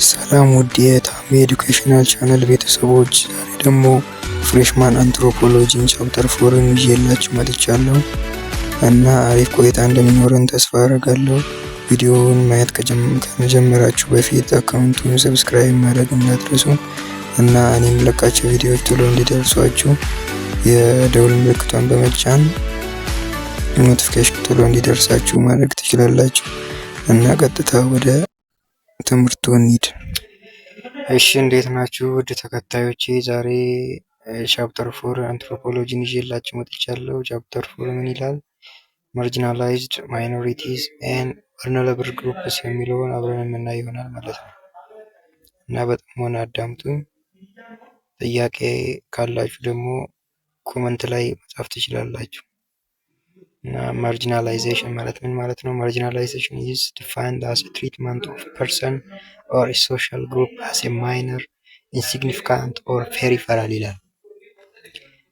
ሰላም ውድ የታሜ ኤዱኬሽናል ቻናል ቤተሰቦች፣ ዛሬ ደግሞ ፍሬሽማን አንትሮፖሎጂን ቻፕተር 4ን ይዤላችሁ መጥቻለሁ እና አሪፍ ቆይታ እንደሚኖረን ተስፋ አደርጋለሁ። ቪዲዮውን ማየት ከመጀመራችሁ በፊት አካውንቱን ሰብስክራይብ ማድረግ እንዳትረሱ እና እኔ የምለቃቸው ቪዲዮዎች ቶሎ እንዲደርሷችሁ የደውል ምልክቷን በመጫን ኖቲፊኬሽን ቶሎ እንዲደርሳችሁ ማድረግ ትችላላችሁ እና ቀጥታ ወደ ትምህርቱ እንሂድ። እሺ እንዴት ናችሁ ውድ ተከታዮቼ? ዛሬ ቻፕተር 4 አንትሮፖሎጂን ይዤላችሁ መጥቻለሁ። ቻፕተር 4 ምን ይላል? ማርጂናላይዝድ ማይኖሪቲስ ኤንድ ቨልነራብል ግሩፕስ የሚለውን አብረን የምናይ ይሆናል ማለት ነው እና በጥሞና አዳምጡኝ። ጥያቄ ካላችሁ ደግሞ ኮመንት ላይ መጻፍ ትችላላችሁ። እና ማርጂናላይዜሽን ማለት ምን ማለት ነው? ማርጂናላይዜሽን is defined as a treatment of a person or a social group as a minor, insignificant or peripheral ይላል።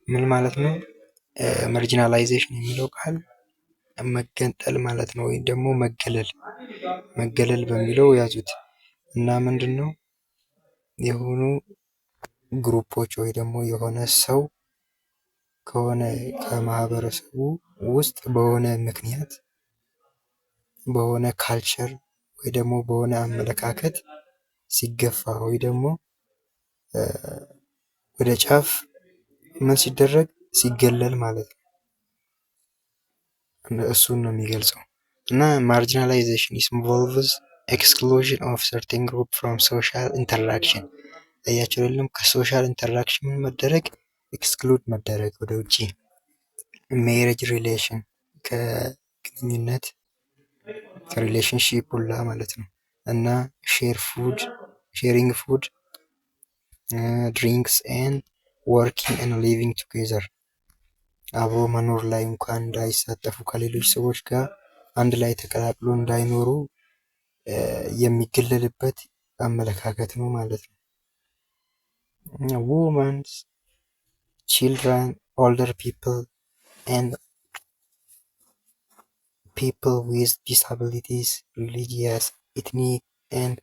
ምን ማለት ነው? ማርጂናላይዜሽን የሚለው ቃል መገንጠል ማለት ነው፣ ወይም ደግሞ መገለል በሚለው ያዙት እና ምንድን ነው የሆኑ ግሩፖች ወይ ደግሞ የሆነ ሰው ከሆነ ከማህበረሰቡ ውስጥ በሆነ ምክንያት በሆነ ካልቸር ወይ ደግሞ በሆነ አመለካከት ሲገፋ ወይ ደግሞ ወደ ጫፍ ምን ሲደረግ ሲገለል ማለት ነው። እሱን ነው የሚገልጸው እና ማርጂናላይዜሽን involves exclusion of certain group from social interaction። አያችሁ አይደለም? ከሶሻል ኢንተራክሽን መደረግ ኤክስክሉድ መደረግ ወደ ውጪ። ሜሬጅ ሪሌሽን ከግንኙነት ከሪሌሽንሺፕ ሁላ ማለት ነው እና ሼሪንግ ፉድ ድሪንክስ ኤንድ ወርኪንግ ኤንድ ሊቪንግ ቱጌዘር አብሮ መኖር ላይ እንኳን እንዳይሳተፉ ከሌሎች ሰዎች ጋር አንድ ላይ ተቀላቅሎ እንዳይኖሩ የሚገለልበት አመለካከት ነው ማለት ነው። ውመንስ ቺልድረን ኦልደር ፒፕል and people with disabilities, religious, ethnic, and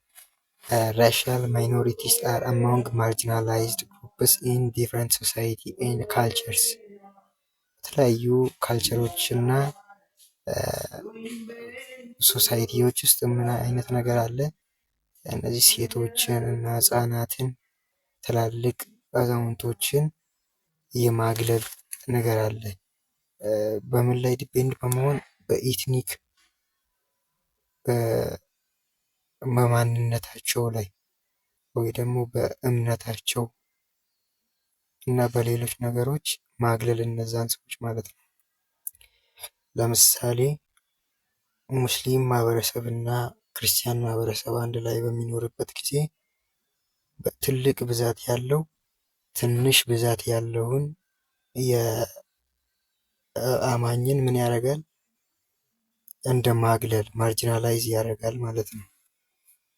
racial minorities are among marginalized groups in different society and cultures። የተለያዩ ካልቸሮች እና ሶሳይቲዎች ውስጥ ምን አይነት ነገር አለ? እነዚህ ሴቶችን እና ህጻናትን ትላልቅ አዛውንቶችን የማግለል ነገር አለ። በምን ላይ ዲፔንድ በመሆን በኢትኒክ በማንነታቸው ላይ ወይ ደግሞ በእምነታቸው እና በሌሎች ነገሮች ማግለል እነዛን ሰዎች ማለት ነው። ለምሳሌ ሙስሊም ማህበረሰብ እና ክርስቲያን ማህበረሰብ አንድ ላይ በሚኖርበት ጊዜ ትልቅ ብዛት ያለው ትንሽ ብዛት ያለውን የአማኝን ምን ያደርጋል? እንደ ማግለል ማርጂናላይዝ ያደርጋል ማለት ነው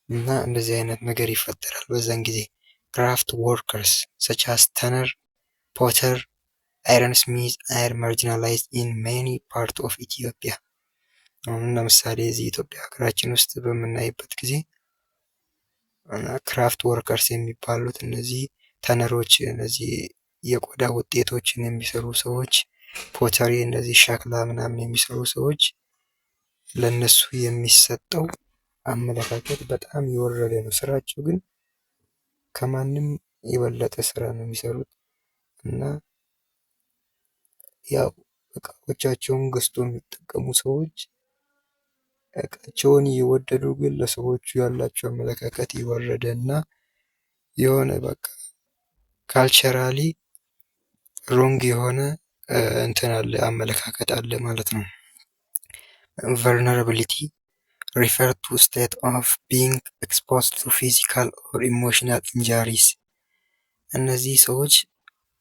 እና እንደዚህ አይነት ነገር ይፈጠራል በዛን ጊዜ። ክራፍት ወርከርስ such as tanner, potter, ironsmith are marginalized in many parts of Ethiopia። አሁን ለምሳሌ እዚህ ኢትዮጵያ ሀገራችን ውስጥ በምናይበት ጊዜ ክራፍት ወርከርስ የሚባሉት እነዚህ ተነሮች፣ እነዚህ የቆዳ ውጤቶችን የሚሰሩ ሰዎች፣ ፖተሪ እነዚህ ሸክላ ምናምን የሚሰሩ ሰዎች ለነሱ የሚሰጠው አመለካከት በጣም የወረደ ነው። ስራቸው ግን ከማንም የበለጠ ስራ ነው የሚሰሩት እና ያው እቃዎቻቸውን ገዝቶ የሚጠቀሙ ሰዎች እቃቸውን እየወደዱ ግን ለሰዎቹ ያላቸው አመለካከት የወረደ እና የሆነ በቃ ካልቸራሊ ሮንግ የሆነ እንትን አለ አመለካከት አለ ማለት ነው። vulnerability refer to state of being exposed to physical or emotional injuries። እነዚህ ሰዎች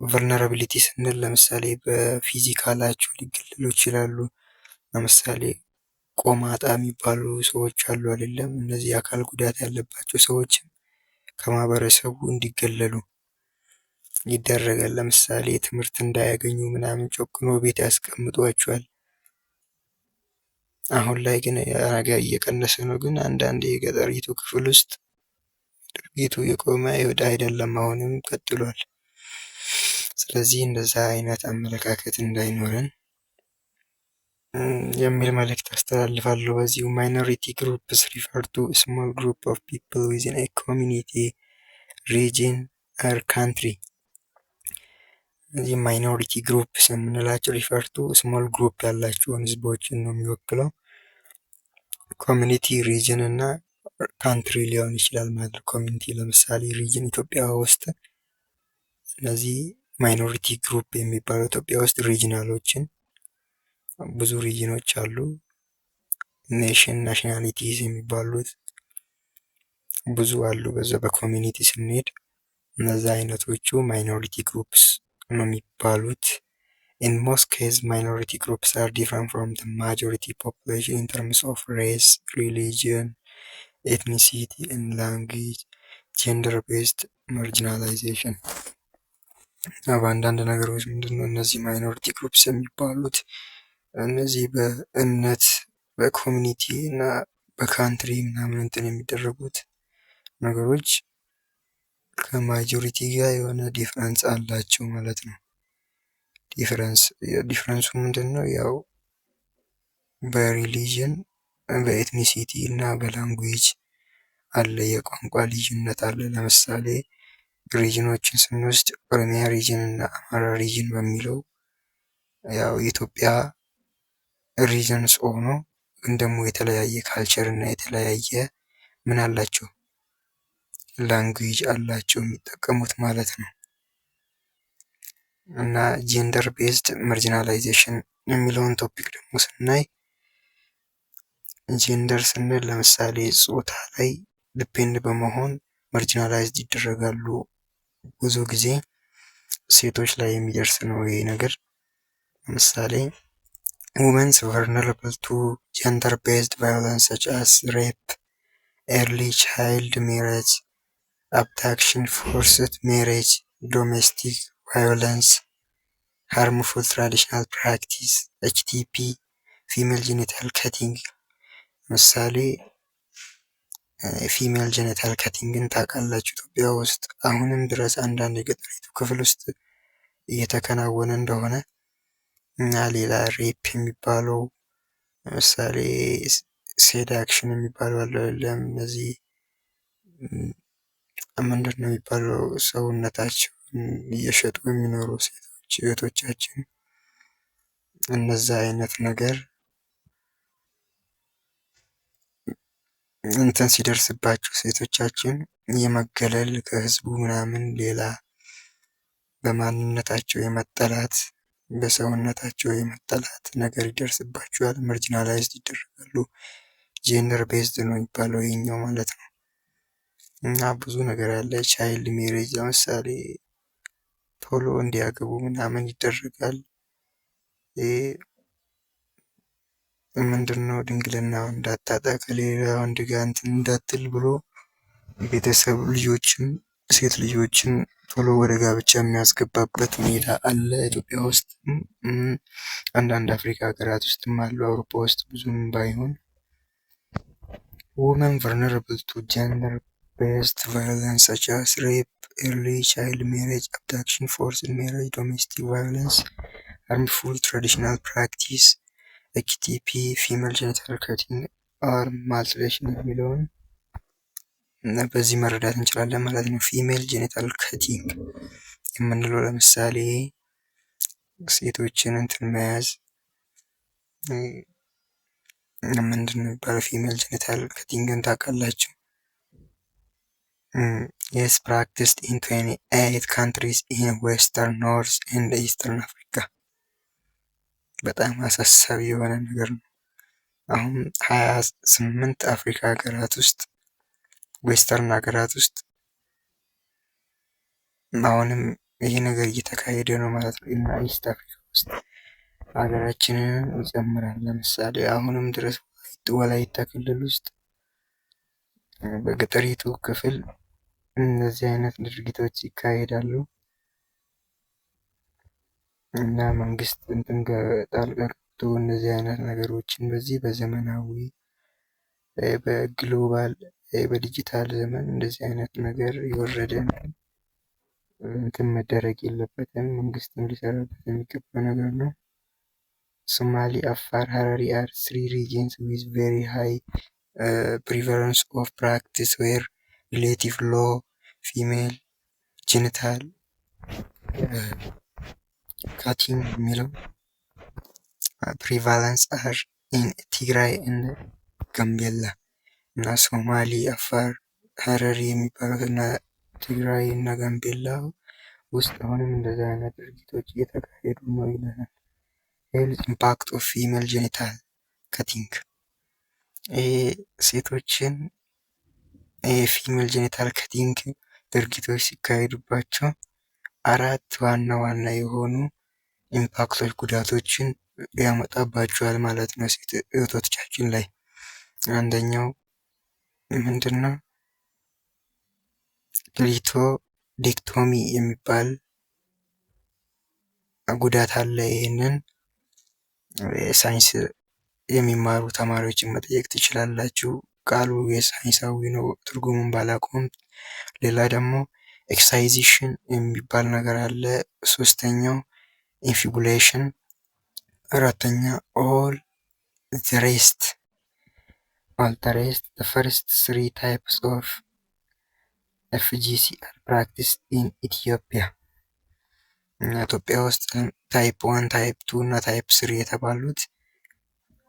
vulnerability ስንል ለምሳሌ በፊዚካላቸው ሊገለሉ ይችላሉ። ለምሳሌ ቆማጣ የሚባሉ ሰዎች አሉ አይደለም? እነዚህ አካል ጉዳት ያለባቸው ሰዎች ከማህበረሰቡ እንዲገለሉ ይደረጋል። ለምሳሌ ትምህርት እንዳያገኙ ምናምን ጨቁኖ ቤት ያስቀምጧቸዋል። አሁን ላይ ግን ያ ነገር እየቀነሰ ነው። ግን አንዳንድ የገጠሪቱ ክፍል ውስጥ ድርጊቱ የቆመ አይደለም፣ አሁንም ቀጥሏል። ስለዚህ እንደዛ አይነት አመለካከት እንዳይኖረን የሚል መልእክት አስተላልፋለሁ። በዚሁ ማይኖሪቲ ግሩፕስ ሪፈር ቱ ስሞል ግሩፕ ኦፍ ፒፕል ዊዝን ኤ ኮሚኒቲ ሪጅን ኦር ካንትሪ። እዚህ ማይኖሪቲ ግሩፕስ የምንላቸው ሪፈር ቱ ስሞል ግሩፕ ያላቸውን ህዝቦችን ነው የሚወክለው። ኮሚኒቲ ሪጅን እና ካንትሪ ሊሆን ይችላል ማለት ነው። ኮሚኒቲ ለምሳሌ ሪጅን ኢትዮጵያ ውስጥ እነዚህ ማይኖሪቲ ግሩፕ የሚባሉ ኢትዮጵያ ውስጥ ሪጅናሎችን ብዙ ሪጅኖች አሉ። ኔሽን ናሽናሊቲስ የሚባሉት ብዙ አሉ። በዛ በኮሚኒቲ ስንሄድ እነዛ አይነቶቹ ማይኖሪቲ ግሩፕስ ነው የሚባሉት። In most cases, minority groups are different from the majority population in terms of race, religion, ethnicity, and language, gender-based marginalization. በአንዳንድ ነገሮች ምንድነው እነዚህ ማይኖሪቲ ግሩፕስ የሚባሉት እነዚህ በእምነት በኮሚኒቲ እና በካንትሪ ምናምን እንትን የሚደረጉት ነገሮች ከማጆሪቲ ጋር የሆነ ዲፍረንስ አላቸው ማለት ነው። ዲፍረንሱ ምንድነው? ያው በሪሊጅን በኤትኒሲቲ እና በላንጉዌጅ አለ፣ የቋንቋ ልዩነት አለ። ለምሳሌ ሪጅኖችን ስንወስድ ኦሮሚያ ሪጅን እና አማራ ሪጅን በሚለው ያው የኢትዮጵያ ሪጅንስ ሆኖ ግን ደግሞ የተለያየ ካልቸር እና የተለያየ ምን አላቸው ላንጉዌጅ አላቸው የሚጠቀሙት ማለት ነው። እና ጀንደር ቤዝድ ማርጂናላይዜሽን የሚለውን ቶፒክ ደግሞ ስናይ ጀንደር ስንል ለምሳሌ ጾታ ላይ ዲፔንድ በመሆን ማርጂናላይዝድ ይደረጋሉ። ብዙ ጊዜ ሴቶች ላይ የሚደርስ ነው ይሄ ነገር። ለምሳሌ women's vulnerable to gender based violence such as rape, early child marriage, abduction, forced marriage, domestic violence, harmful traditional practice, HTP, female genital cutting። ምሳሌ ፊሜል ጀነታል ከቲንግን ታውቃላችሁ? ኢትዮጵያ ውስጥ አሁንም ድረስ አንዳንድ የገጠሪቱ ክፍል ውስጥ እየተከናወነ እንደሆነ እና ሌላ ሬፕ የሚባለው ለምሳሌ ሴዳክሽን የሚባለው አለ። እነዚህ ምንድን ነው የሚባለው ሰውነታቸውን እየሸጡ የሚኖሩ ሴቶች እህቶቻችን እነዛ አይነት ነገር እንትን ሲደርስባቸው ሴቶቻችን የመገለል ከህዝቡ ምናምን ሌላ በማንነታቸው የመጠላት በሰውነታቸው የመጠላት ነገር ይደርስባቸዋል። ማርጂናላይዝድ ይደረጋሉ። ጀንደር ቤዝድ ነው የሚባለው ይሄኛው ማለት ነው። እና ብዙ ነገር አለ። ቻይልድ ሜሬጅ ለምሳሌ ቶሎ እንዲያገቡ ምናምን ይደረጋል። ምንድነው ድንግልናው እንዳታጣ ከሌላ ወንድ ጋር እንትን እንዳትል ብሎ ቤተሰብ ልጆችን ሴት ልጆችን ቶሎ ወደ ጋብቻ የሚያስገባበት ሁኔታ አለ ኢትዮጵያ ውስጥ። አንዳንድ አፍሪካ ሀገራት ውስጥም አሉ፣ አውሮፓ ውስጥ ብዙም ባይሆን። women vulnerable to gender based violence such as rape, early child marriage, abduction, forced marriage, domestic violence, harmful traditional practice, HTP, female genital cutting or mutilation የሚለውን እና በዚህ መረዳት እንችላለን ማለት ነው። ፊሜል ጄኒታል ከቲንግ የምንለው ለምሳሌ ሴቶችን እንትን መያዝ ምንድን ነው የሚባለው? ፊሜል ጄኒታል ከቲንግን ታውቃላችሁ? yes practiced in 28 countries in western north and eastern africa። በጣም አሳሳቢ የሆነ ነገር ነው። አሁን 28 አፍሪካ ሀገራት ውስጥ ዌስተርን ሀገራት ውስጥ አሁንም ይሄ ነገር እየተካሄደ ነው ማለት ነው። እና ኢስት አፍሪካ ውስጥ ሀገራችንን ይጨምራል። ለምሳሌ አሁንም ድረስ ወላይታ ክልል ውስጥ በገጠሪቱ ክፍል እነዚህ አይነት ድርጊቶች ይካሄዳሉ። እና መንግስት እንትን ጣልቃ ገብቶ እነዚህ አይነት ነገሮችን በዚህ በዘመናዊ በግሎባል በዲጂታል ዘመን እንደዚህ አይነት ነገር የወረደ እንትን መደረግ የለበትም። መንግስትም ሊሰራበት የሚገባ ነገር ነው። ሶማሊ፣ አፋር፣ ሀረሪ are three regions with very high prevalence of practice where relative low female genital cutting የሚለው prevalence are in ትግራይ and ጋምቤላ እና ሶማሊ፣ አፋር፣ ሀረሪ የሚባሉት እና ትግራይ እና ጋምቤላ ውስጥ አሁንም እንደዚህ አይነት ድርጊቶች እየተካሄዱ ነው ይለናል። ሄልዝ ኢምፓክት ኦፍ ፊሜል ጄኒታል ከቲንግ ሴቶችን የፊሜል ጄኒታል ከቲንግ ድርጊቶች ሲካሄዱባቸው 4 ዋና ዋና የሆኑ ኢምፓክቶች ጉዳቶችን ያመጣባቸዋል ማለት ነው ሴት እህቶቻችን ላይ። አንደኛው ምንድነው? ክሊቶዴክቶሚ የሚባል ጉዳት አለ። ይህንን የሳይንስ የሚማሩ ተማሪዎችን መጠየቅ ትችላላችሁ። ቃሉ የሳይንሳዊ ነው፣ ትርጉሙን ባላውቀውም። ሌላ ደግሞ ኤክሳይዜሽን የሚባል ነገር አለ። ሶስተኛው ኢንፊቡሌሽን፣ አራተኛ ኦል ዘ ሬስት። the first 3 types of FGC are practiced in Ethiopia. ኢትዮጵያ ውስጥ ታይፕ 1 ታይፕ 2 እና ታይፕ 3 የተባሉት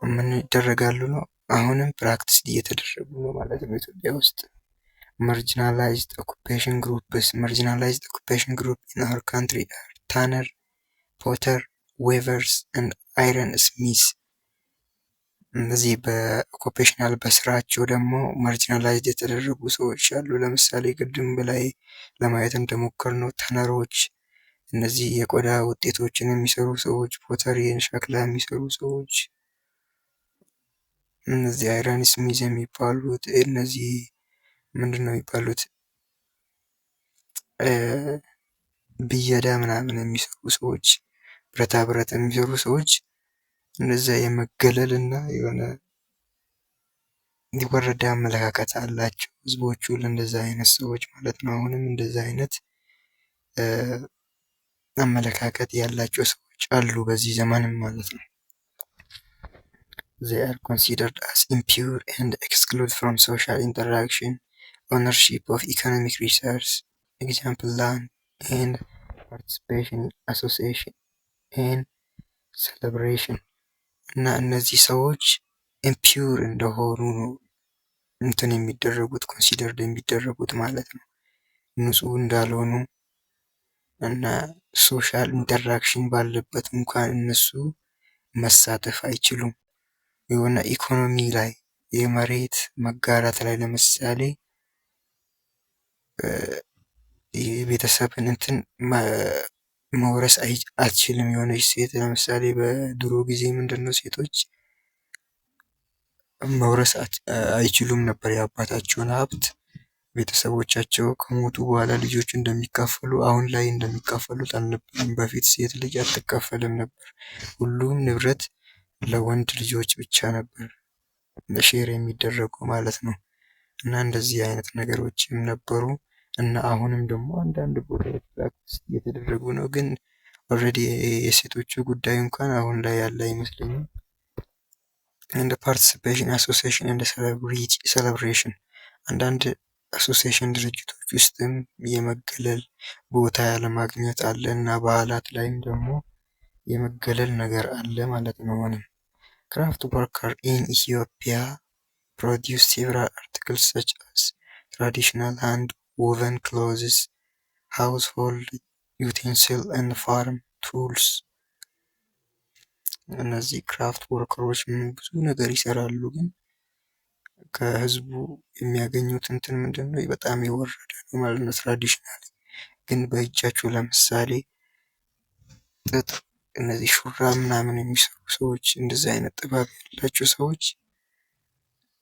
ምን ይደረጋሉ ነው? አሁንም ፕራክቲስ እየተደረጉ ነው ማለት ነው ኢትዮጵያ ውስጥ። marginalized occupation groups in our country are tanner, potter, weavers and iron smiths። እነዚህ በኦኩፔሽናል በስራቸው ደግሞ ማርጂናላይዝድ የተደረጉ ሰዎች አሉ። ለምሳሌ ቅድም በላይ ለማየት እንደሞከርነው ተነሮች፣ እነዚህ የቆዳ ውጤቶችን የሚሰሩ ሰዎች፣ ፖተሪን ሸክላ የሚሰሩ ሰዎች፣ እነዚህ አይረን ስሚዝ የሚባሉት፣ እነዚህ ምንድነው የሚባሉት ብየዳ ምናምን የሚሰሩ ሰዎች፣ ብረታ ብረት የሚሰሩ ሰዎች እንደዛ የመገለል እና የሆነ የወረደ አመለካከት አላቸው ህዝቦቹ ለእንደዛ አይነት ሰዎች ማለት ነው። አሁንም እንደዛ አይነት አመለካከት ያላቸው ሰዎች አሉ በዚህ ዘመንም ማለት ነው። they are considered as impure and excluded from social interaction, ownership of economic resource, example land, and participation in association and celebration። እና እነዚህ ሰዎች ኢምፒውር እንደሆኑ ነው እንትን የሚደረጉት ኮንሲደርድ የሚደረጉት ማለት ነው። ንጹህ እንዳልሆኑ እና ሶሻል ኢንተራክሽን ባለበት እንኳን እነሱ መሳተፍ አይችሉም። የሆነ ኢኮኖሚ ላይ የመሬት መጋራት ላይ ለምሳሌ የቤተሰብን እንትን መውረስ አትችልም። የሆነች ሴት ለምሳሌ በድሮ ጊዜ ምንድነው ሴቶች መውረስ አይችሉም ነበር የአባታቸውን ሀብት። ቤተሰቦቻቸው ከሞቱ በኋላ ልጆቹ እንደሚካፈሉ አሁን ላይ እንደሚካፈሉት አልነበረም። በፊት ሴት ልጅ አትካፈልም ነበር። ሁሉም ንብረት ለወንድ ልጆች ብቻ ነበር ሼር የሚደረገው ማለት ነው። እና እንደዚህ አይነት ነገሮችም ነበሩ እና አሁንም ደግሞ አንዳንድ ቦታዎች ፕራክቲስ እየተደረጉ ነው። ግን ኦልሬዲ የሴቶቹ ጉዳይ እንኳን አሁን ላይ ያለ አይመስለኝም። እንደ ፓርቲሲፔሽን አሶሲዬሽን እንደ ሴሌብሬሽን አንዳንድ አሶሲዬሽን ድርጅቶች ውስጥም የመገለል ቦታ ያለማግኘት አለ እና በዓላት ላይም ደግሞ የመገለል ነገር አለ ማለት ነው። ሆነም ክራፍት ወርከር ኢን ኢትዮጵያ produce several articles such as traditional hand woven clothes, household utensils and farm tools። እነዚህ ክራፍት ወርከሮች ብዙ ነገር ይሰራሉ፣ ግን ከህዝቡ የሚያገኙት እንትን ምንድነው በጣም የወረደ ነው ማለት ነው። ትራዲሽናል ግን በእጃቸው ለምሳሌ ጥጥ፣ እነዚህ ሹራብ ምናምን የሚሰሩ ሰዎች፣ እንደዚህ አይነት ጥበብ ያላቸው ሰዎች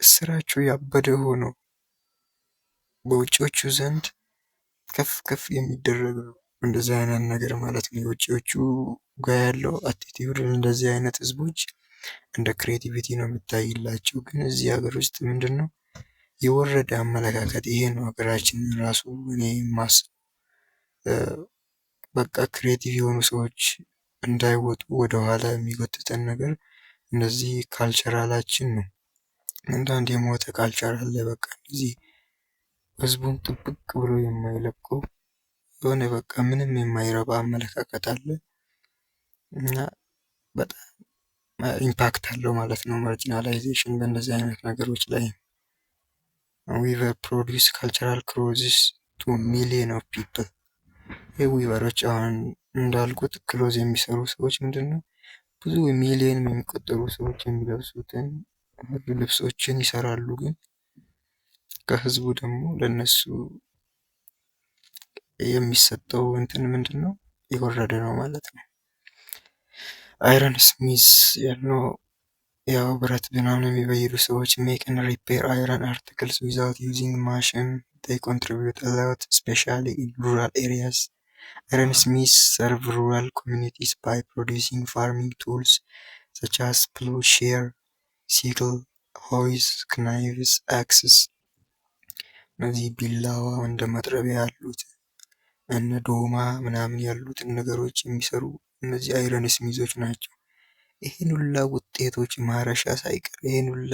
ስራቸው ያበደ ሆኖ በውጪዎቹ ዘንድ ከፍ ከፍ የሚደረግ ነው። እንደዚህ አይነት ነገር ማለት ነው። የውጪዎቹ ጋር ያለው አቲቲዩድ እንደዚህ አይነት ህዝቦች እንደ ክሬቲቪቲ ነው የሚታይላቸው። ግን እዚህ ሀገር ውስጥ ምንድነው የወረደ አመለካከት ይሄ ነው ሀገራችንን ራሱ እኔ የማስበው በቃ ክሬቲቭ የሆኑ ሰዎች እንዳይወጡ ወደኋላ የሚጎትተን ነገር እነዚህ ካልቸራላችን ነው። አንዳንድ የሞተ ካልቸር አለ። በቃ እዚህ ህዝቡን ጥብቅ ብሎ የማይለቀው የሆነ በቃ ምንም የማይረባ አመለካከት አለ እና በጣም ኢምፓክት አለው ማለት ነው ማርጂናላይዜሽን በእንደዚህ አይነት ነገሮች ላይ። ዊቨር ፕሮዲውስ ካልቸራል ክሎዝስ ቱ ሚሊየን ኦፍ ፒፕል። ዊቨሮች አሁን እንዳልኩት ክሎዝ የሚሰሩ ሰዎች ምንድነው ብዙ ሚሊየን የሚቆጠሩ ሰዎች የሚለብሱትን ልብሶችን ይሰራሉ። ግን ከህዝቡ ደግሞ ለነሱ የሚሰጠው እንትን ምንድነው የወረደ ነው ማለት ነው። አይረን ስሚዝ ያልነው ያው ብረት ምናምን የሚበይዱ ሰዎች ሜክ and repair iron articles without using machine. They contribute a lot, especially in rural areas. Ironsmiths serve rural communities by producing farming tools such as plowshare, sickle, hoes, knives, axes. እነዚህ ቢላዋ እንደ መጥረቢያ ያሉት እነ ዶማ ምናምን ያሉትን ነገሮች የሚሰሩ እነዚህ አይረን ስሚዞች ናቸው። ይህን ሁላ ውጤቶች ማረሻ ሳይቀር ይህን ሁላ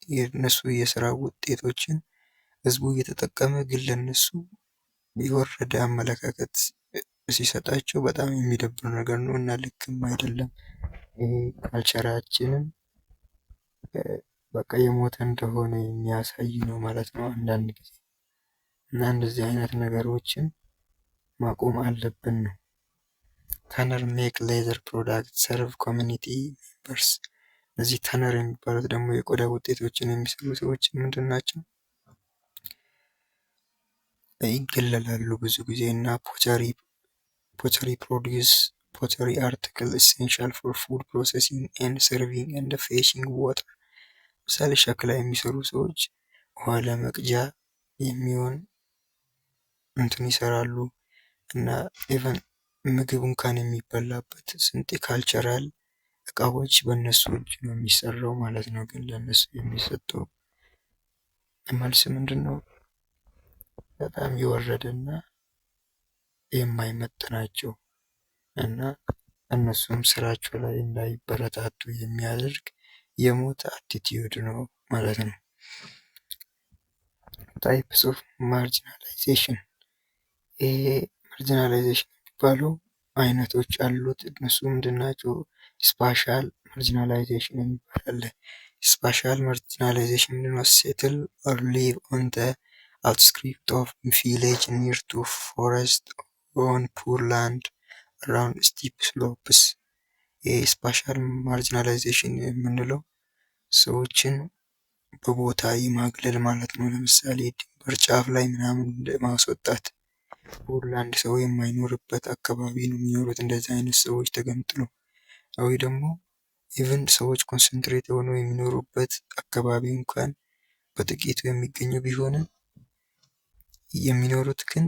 የነሱ የስራ ውጤቶችን ህዝቡ እየተጠቀመ ግን ለነሱ የወረደ አመለካከት ሲሰጣቸው በጣም የሚደብር ነገር ነው እና ልክም አይደለም። ይሄ ካልቸራችንን በቃ የሞተ እንደሆነ የሚያሳይ ነው ማለት ነው አንዳንድ ጊዜ እና እንደዚህ አይነት ነገሮችን ማቆም አለብን ነው። ተነር ሜክ ሌዘር ፕሮዳክት ሰርቭ ኮሚኒቲ ሜምበርስ። እነዚህ ተነር የሚባሉት ደግሞ የቆዳ ውጤቶችን የሚሰሩ ሰዎች ምንድን ናቸው? ይገለላሉ ብዙ ጊዜ እና ፖተሪ ፕሮዲውስ ፖተሪ አርቲክል ኤሴንሻል ፎር ፉድ ፕሮሰሲንግ ኤንድ ሰርቪንግ ኤንድ ፌቺንግ ዋተር። ምሳሌ ሸክላ የሚሰሩ ሰዎች ውሃ ለመቅጃ የሚሆን እንትን ይሰራሉ እና ኢቨን ምግብ እንኳን የሚበላበት ስንት ካልቸራል እቃዎች በእነሱ እጅ ነው የሚሰራው ማለት ነው። ግን ለእነሱ የሚሰጠው መልስ ምንድነው? በጣም የወረደና የማይመጥናቸው እና እነሱም ስራቸው ላይ እንዳይበረታቱ የሚያደርግ የሞተ አቲቲዩድ ነው ማለት ነው። ታይፕስ ኦፍ ማርጂናላይዜሽን። ይሄ ማርጂናላይዜሽን የሚባለው አይነቶች አሉት። እነሱ ምንድናቸው? ስፓሻል ማርጂናላይዜሽን የሚባል አለ። ስፓሻል ማርጂናላይዜሽን ምንድነው? ሴትል ኦር ሊቭ ኦን ዘ outskirts of village near to forest on poor land around steep slopes. ስፓሻል ማርጂናላይዜሽን የምንለው ሰዎችን በቦታ የማግለል ማለት ነው። ለምሳሌ ድንበር ጫፍ ላይ ምናምን ማስወጣት። ፑርላንድ ሰው የማይኖርበት አካባቢ ነው የሚኖሩት እንደዚህ አይነት ሰዎች ተገንጥለው። ወይ ደግሞ ኢቭን ሰዎች ኮንሰንትሬት ሆነው የሚኖሩበት አካባቢ እንኳን በጥቂቱ የሚገኙ ቢሆንም የሚኖሩት ግን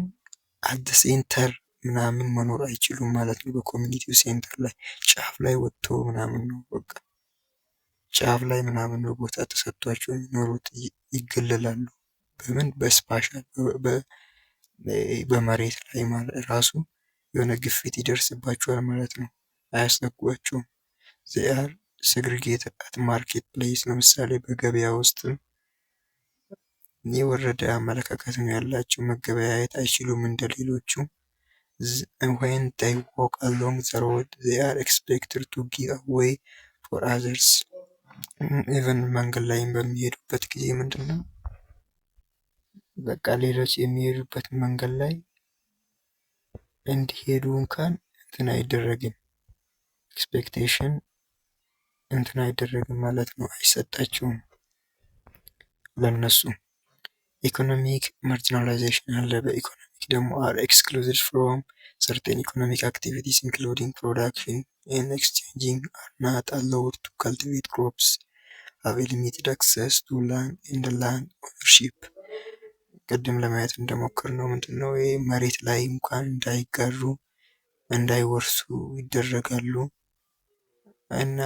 አት ሴንተር ምናምን መኖር አይችሉም ማለት ነው። በኮሚኒቲው ሴንተር ላይ ጫፍ ላይ ወጥቶ ምናምን ነው በቃ ጫፍ ላይ ምናምን ነው ቦታ ተሰጥቷቸው የሚኖሩት። ይገለላሉ። በምን? በስፓሻል በመሬት ላይ ማለት ራሱ የሆነ ግፊት ይደርስባቸዋል ማለት ነው። አያስጠጓቸውም። they are segregated at market place። ለምሳሌ በገበያ ውስጥም የወረደ አመለካከት ነው ያላቸው። መገበያየት አይችሉም እንደሌሎቹ። when they walk along the road they are expected to give way for others። ኢቨን መንገድ ላይም በሚሄዱበት ጊዜ ምንድነው በቃ ሌሎች የሚሄዱበት መንገድ ላይ እንዲሄዱ እንኳን እንትን አይደረግም። ኤክስፔክቴሽን እንትን አይደረግም ማለት ነው፣ አይሰጣቸውም ለነሱ። ኢኮኖሚክ ማርጂናላይዜሽን አለ። በኢኮኖሚክ ደግሞ are excluded from certain economic activities including production and exchanging, are not allowed to cultivate crops, have limited access to land and land ownership። ቅድም ለማየት እንደሞከርነው ምንድነው ይሄ መሬት ላይ እንኳን እንዳይጋሩ እንዳይወርሱ ይደረጋሉ እና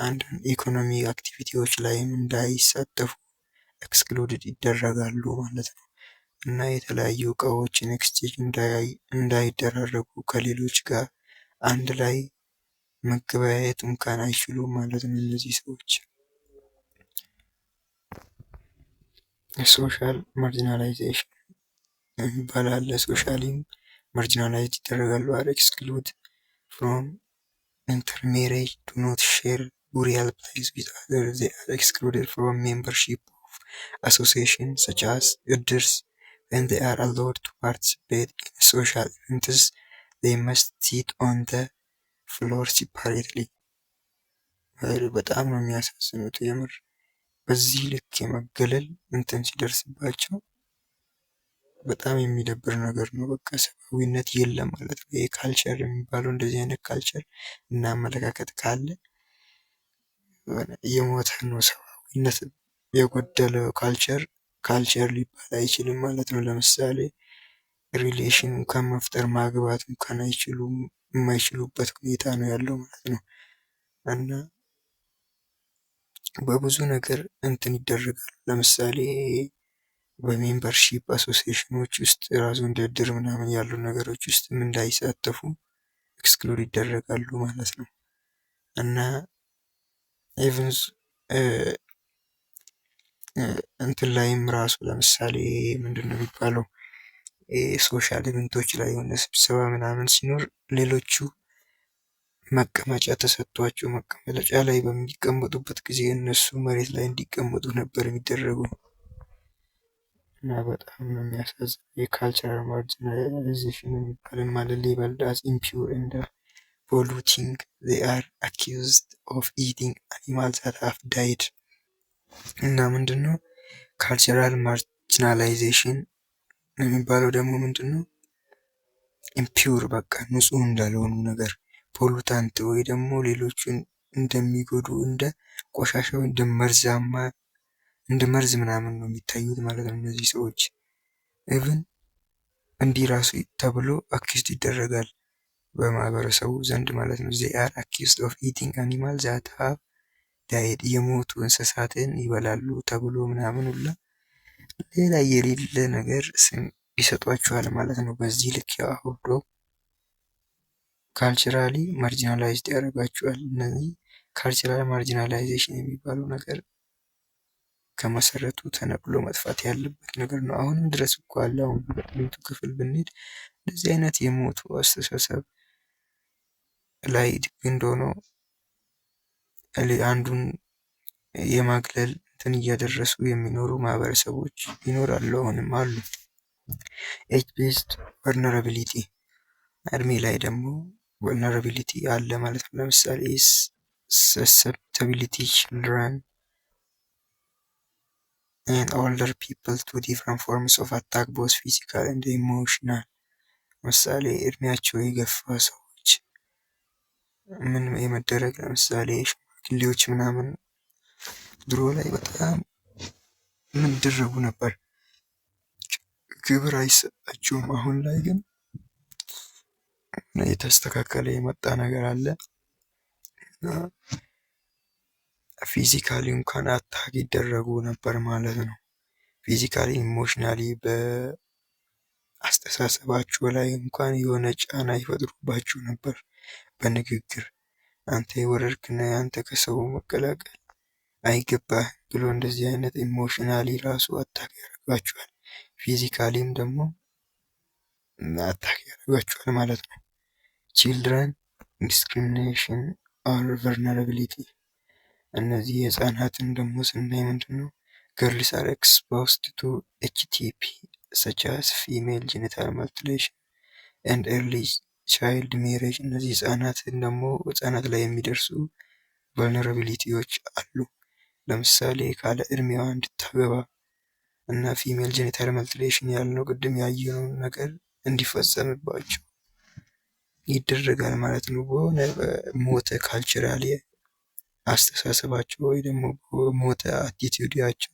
አንዳንድ ኢኮኖሚ አክቲቪቲዎች ላይም እንዳይሳተፉ ኤክስክሉድድ ይደረጋሉ ማለት ነው። እና የተለያዩ እቃዎችን ኤክስቼንጅ እንዳይደራረጉ ከሌሎች ጋር አንድ ላይ መገበያየት እንኳን አይችሉም ማለት ነው እነዚህ ሰዎች። ሶሻል ማርጂናላይዜሽን የሚባል አለ። ሶሻሊ ማርጂናላይዝድ ይደረጋሉ አር ኤክስክሉድ ፍሮም intermarriage, do not share burial place with others. They are excluded from membership of associations such as elders. When they are allowed to participate in social events, they must sit on the floor separately. በጣም ነው የሚያሳዝኑት የምር። በዚህ ልክ የመገለል እንትን ሲደርስባቸው በጣም የሚደብር ነገር ነው። በቃ ሰብአዊነት የለም ማለት ነው። ይሄ ካልቸር የሚባለው እንደዚህ አይነት ካልቸር እና አመለካከት ካለ የሞተ ነው። ሰብአዊነት የጎደለው ካልቸር ሊባል አይችልም ማለት ነው። ለምሳሌ ሪሌሽን እንኳን መፍጠር ማግባት እንኳን አይችሉም፣ የማይችሉበት ሁኔታ ነው ያለው ማለት ነው። እና በብዙ ነገር እንትን ይደረጋል። ለምሳሌ በሜምበርሺፕ አሶሲዬሽኖች ውስጥ ራሱ እንደ እድር ምናምን ያሉ ነገሮች ውስጥ እንዳይሳተፉ ኤክስክሉድ ይደረጋሉ ማለት ነው። እና ኢቭን እንትን ላይም ራሱ ለምሳሌ ምንድነው የሚባለው ሶሻል ኢቨንቶች ላይ የሆነ ስብሰባ ምናምን ሲኖር ሌሎቹ መቀመጫ ተሰጥቷቸው መቀመጫ ላይ በሚቀመጡበት ጊዜ እነሱ መሬት ላይ እንዲቀመጡ ነበር የሚደረገው። እና በጣም ነው የሚያሳዝነው። የካልቸራል ማርጂናላይዜሽን የሚባልም አለ። ሌበልድ አዝ ኢምፒውር ኤንድ polluting. They are accused of eating animals that have died. እና ምንድነው ካልቸራል ማርጂናላይዜሽን የሚባለው ደግሞ ምንድነው ኢምፒውር በቃ ንጹህ እንዳልሆኑ ነገር ፖሉታንት ወይ ደግሞ ሌሎቹን እንደሚጎዱ እንደ ቆሻሻው እንደ መርዝ ምናምን ነው የሚታዩት ማለት ነው እነዚህ ሰዎች። ኢቭን እንዲህ ራሱ ተብሎ አኪውዝድ ይደረጋል በማህበረሰቡ ዘንድ ማለት ነው። they are accused of eating animals that have died. የሞቱ እንስሳትን ይበላሉ ተብሎ ምናምን ሁላ ሌላ የሌለ ነገር ስም ይሰጧቸዋል ማለት ነው። በዚህ ልክ አውርዶ ካልቸራሊ ማርጂናላይዝድ ያደርጋቸዋል። እነዚህ ካልቸራል ማርጂናላይዜሽን የሚባለው ነገር ከመሰረቱ ተነቅሎ መጥፋት ያለበት ነገር ነው። አሁንም ድረስ እኮ አለ። አሁን በጥንቱ ክፍል ብንሄድ እንደዚህ አይነት የሞቱ አስተሳሰብ ላይ ዲፔንድ ሆኖ አንዱን የማግለል እንትን እያደረሱ የሚኖሩ ማህበረሰቦች ይኖራሉ፣ አሁንም አሉ። ኤጅ ቤዝድ ቨልነራቢሊቲ እድሜ ላይ ደግሞ ቨልነራቢሊቲ አለ ማለት ነው። ለምሳሌ susceptibility children and older people to different forms of attack both physical and emotional. ለምሳሌ እድሜያቸው የገፋ ሰዎች ምን የመደረግ ለምሳሌ ሽማግሌዎች ምናምን ድሮ ላይ በጣም ምን ይደረጉ ነበር፣ ክብር አይሰጣቸውም። አሁን ላይ ግን የተስተካከለ የመጣ ነገር አለ። ፊዚካሊ እንኳን አታክ ይደረጉ ነበር ማለት ነው። ፊዚካሊ ኢሞሽናሊ በአስተሳሰባቸው ላይ እንኳን የሆነ ጫና ይፈጥሩባቸው ነበር በንግግር። አንተ የወረድክ ነህ፣ አንተ ከሰው መቀላቀል አይገባህ ብሎ እንደዚህ አይነት ኢሞሽናሊ ራሱ አታክ ያደርጋቸዋል። ፊዚካሊም ደግሞ አታክ ያደርጋቸዋል ማለት ነው። ቺልድረን ዲስክሪሚኔሽን ኦር ቨልነራቢሊቲ እነዚህ የህፃናትን ደግሞ ስናይ ምንድነው girls are exposed to HTP such as female genital mutilation and early child marriage። እነዚህ ህፃናት ላይ የሚደርሱ ቨልነራቢሊቲዎች አሉ። ለምሳሌ ካለ እድሜዋ እንድታገባ እና ፊሜል ጄኒታል መልቲሌሽን ያልነው ቅድም ያየነውን ነገር እንዲፈጸምባቸው ይደረጋል ማለት ነው። በሆነ ሞተ ካልቸራሊ አስተሳሰባቸው ወይ ደግሞ ሞተ አቲቲዩዳቸው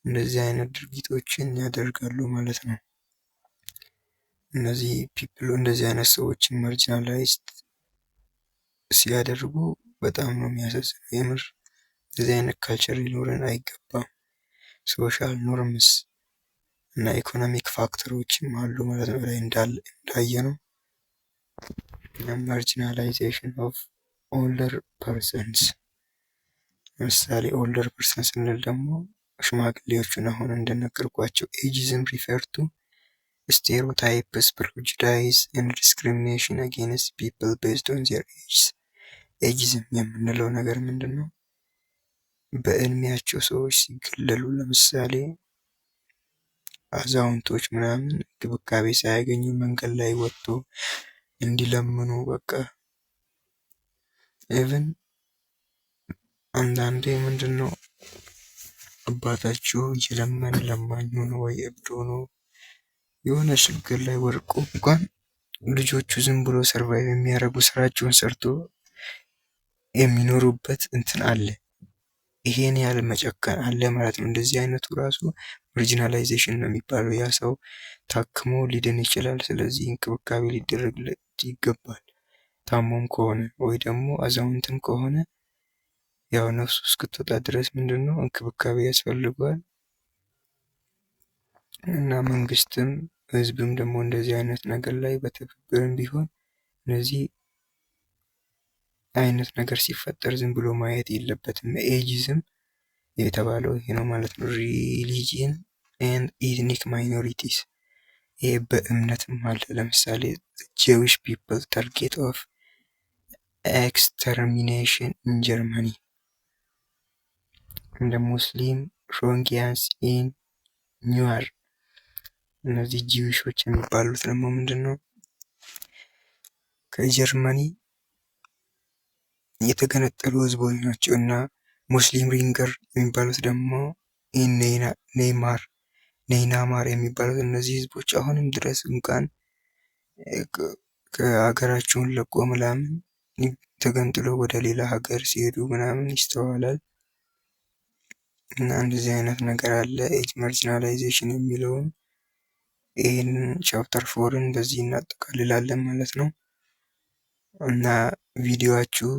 እንደዚህ አይነት ድርጊቶችን ያደርጋሉ ማለት ነው። እነዚህ ፒፕል እንደዚህ አይነት ሰዎችን ማርጂናላይዝድ ሲያደርጉ በጣም ነው የሚያሳዝነው። የምር እንደዚህ አይነት ካልቸር ሊኖረን አይገባም። ሶሻል ኖርምስ እና ኢኮኖሚክ ፋክተሮችም አሉ ማለት ነው። ላይ እንዳየ ነው። ማርጂናላይዜሽን ኦፍ ኦልደር ፐርሰንስ፣ ለምሳሌ ኦልደር ፐርሰን ስንል ደግሞ ሽማግሌዎቹን አሁን እንደነገርኳቸው ኤጂዝም ሪፈር ቱ ስቴሪዮታይፕስ ፕሬጁዳይስ ኤንድ ዲስክሪሚኔሽን አጌንስት ፒፕል ቤዝድ ኦን ዜር ኤጅስ። ኤጂዝም የምንለው ነገር ምንድን ነው? በእድሜያቸው ሰዎች ሲገለሉ፣ ለምሳሌ አዛውንቶች ምናምን እንክብካቤ ሳያገኙ መንገድ ላይ ወጥቶ እንዲለምኑ በቃ ኢቭን አንዳንዴ ምንድን ነው አባታቸው እየለመነ ለማኝ ሆኖ ወይ እብድ ሆኖ የሆነ ችግር ላይ ወድቆ እንኳን ልጆቹ ዝም ብሎ ሰርቫይቭ የሚያደርጉ ስራቸውን ሰርቶ የሚኖሩበት እንትን አለ። ይሄን ያህል መጨከን አለ ማለት ነው። እንደዚህ አይነቱ ራሱ ማርጂናላይዜሽን ነው የሚባለው። ያ ሰው ታክሞ ሊድን ይችላል። ስለዚህ እንክብካቤ ሊደረግለት ይገባል። ታሞም ከሆነ ወይ ደግሞ አዛውንትም ከሆነ ያው ነፍሱ እስክትወጣ ድረስ ምንድነው እንክብካቤ ያስፈልገዋል። እና መንግስትም ህዝብም ደግሞ እንደዚህ አይነት ነገር ላይ በትብብርም ቢሆን እነዚህ አይነት ነገር ሲፈጠር ዝም ብሎ ማየት የለበትም። ኤጂዝም የተባለው ይሄ ነው ማለት ነው። ሪሊጂየን ኤንድ ኢትኒክ ማይኖሪቲስ፣ ይሄ በእምነትም አለ። ለምሳሌ ጄዊሽ ፒፕል ታርጌት ኦፍ ኤክስተርሚኔሽን ኢን ጀርመኒ፣ እንደ ሙስሊም ሮንጊያንስ ኢን ኒውር። እነዚህ ጂዊሾች የሚባሉት ደግሞ ምንድነው ከጀርመኒ የተገነጠሉ ህዝቦች ናቸው። እና ሙስሊም ሪንገር የሚባሉት ደግሞ ኔይናማር የሚባሉት እነዚህ ህዝቦች አሁንም ድረስ እንኳን ከሀገራቸውን ለቆ ምናምን ተገንጥሎ ወደ ሌላ ሀገር ሲሄዱ ምናምን ይስተዋላል። እና እንደዚህ አይነት ነገር አለ። ኤጅ ማርጂናላይዜሽን የሚለውን ይህንን ቻፕተር 4ን በዚህ እናጠቃልላለን ማለት ነው። እና ቪዲዮአችሁ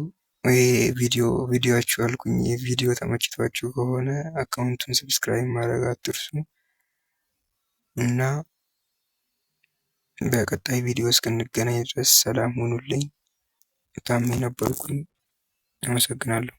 አልኩኝ ቪዲዮ ተመችቷችሁ ከሆነ አካውንቱን ሰብስክራይብ ማድረግ አትርሱ። እና በቀጣይ ቪዲዮ እስክንገናኝ ድረስ ሰላም ሁኑልኝ። ታሜ ነበርኩኝ። አመሰግናለሁ።